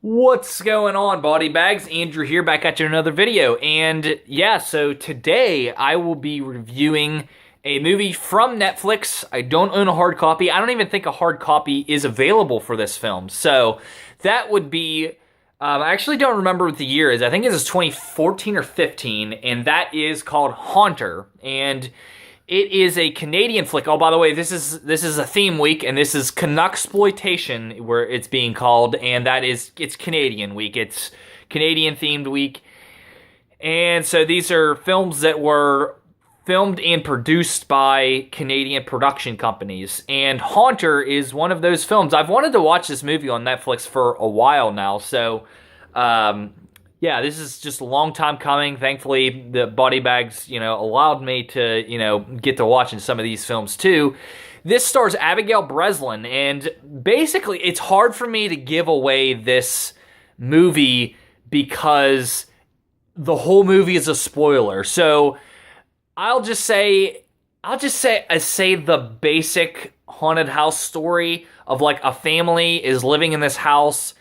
What's going on, body bags? Andrew here, back at you in another video. And yeah, so today I will be reviewing a movie from Netflix. I don't own a hard copy. I don't even think a hard copy is available for this film. So that would be, I actually don't remember what the year is. I think it is 2014 or 15, and that is called Haunter. And it is a Canadian flick. Oh, by the way, this is a theme week, and this is Canucksploitation, where it's being called, and it's Canadian week. It's Canadian themed week, and so these are films that were filmed and produced by Canadian production companies. And Haunter is one of those films. I've wanted to watch this movie on Netflix for a while now, so yeah, this is just a long time coming. Thankfully, the body bags, allowed me to, get to watching some of these films too. This stars Abigail Breslin, and basically, it's hard for me to give away this movie because the whole movie is a spoiler. So I'll just say the basic haunted house story of like a family is living in this house.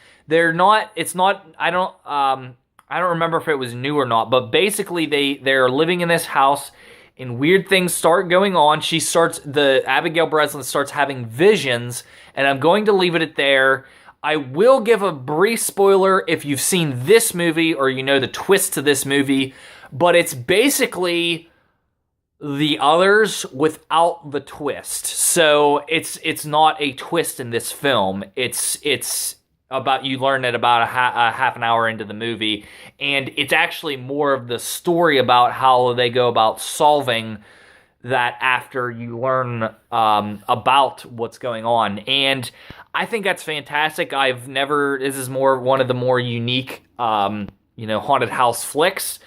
I don't remember if it was new or not, but basically they're living in this house and weird things start going on. Abigail Breslin starts having visions, and I'm going to leave it at there. I will give a brief spoiler if you've seen this movie or you know the twist to this movie, but it's basically the others without the twist. So it's not a twist in this film. It's about, you learn it about a half an hour into the movie, and it's actually more of the story about how they go about solving that after you learn about what's going on. And I think that's fantastic. This is one of the more unique haunted house flicks.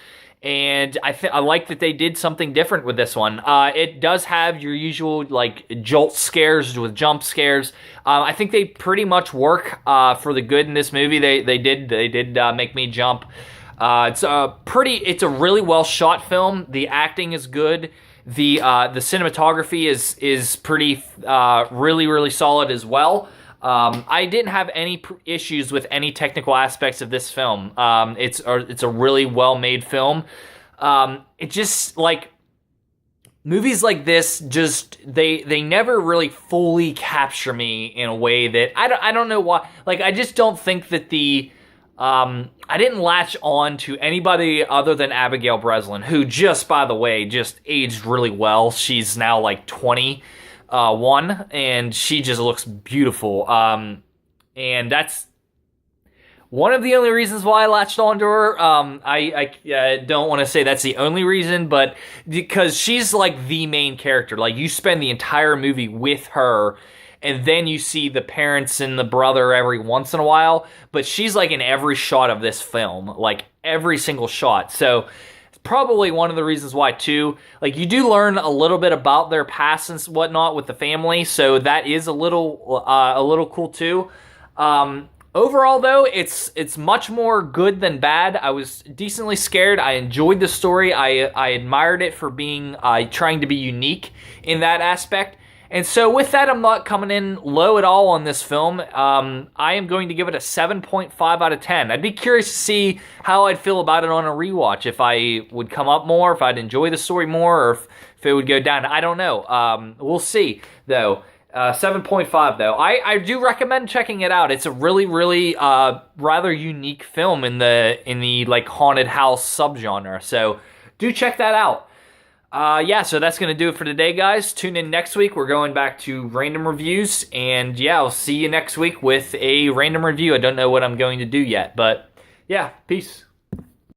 And I like that they did something different with this one. It does have your usual like jolt scares with jump scares. I think they pretty much work for the good in this movie. They did make me jump. It's a really well shot film. The acting is good. The cinematography is pretty really solid as well. I didn't have any issues with any technical aspects of this film. It's a really well-made film. It just, like, movies like this, they never really fully capture me in a way that, I don't know why, like, I just don't think that I didn't latch on to anybody other than Abigail Breslin, who just, by the way, just aged really well. She's now, like, 21, and she just looks beautiful. And that's one of the only reasons why I latched onto her. I don't want to say that's the only reason, but because she's like the main character. Like, you spend the entire movie with her, and then you see the parents and the brother every once in a while, but she's like in every shot of this film, like every single shot. So probably one of the reasons why too. Like, you do learn a little bit about their past and whatnot with the family, so that is a little cool too. Overall though, it's much more good than bad. I was decently scared. I enjoyed the story. I admired it for being trying to be unique in that aspect. And so with that, I'm not coming in low at all on this film. I am going to give it a 7.5 out of 10. I'd be curious to see how I'd feel about it on a rewatch, if I would come up more, if I'd enjoy the story more, or if it would go down. I don't know. We'll see, though. 7.5, though. I do recommend checking it out. It's a really rather unique film in the like haunted house subgenre. So do check that out. Yeah, so that's going to do it for today, guys. Tune in next week. We're going back to random reviews. And yeah, I'll see you next week with a random review. I don't know what I'm going to do yet, but yeah, peace.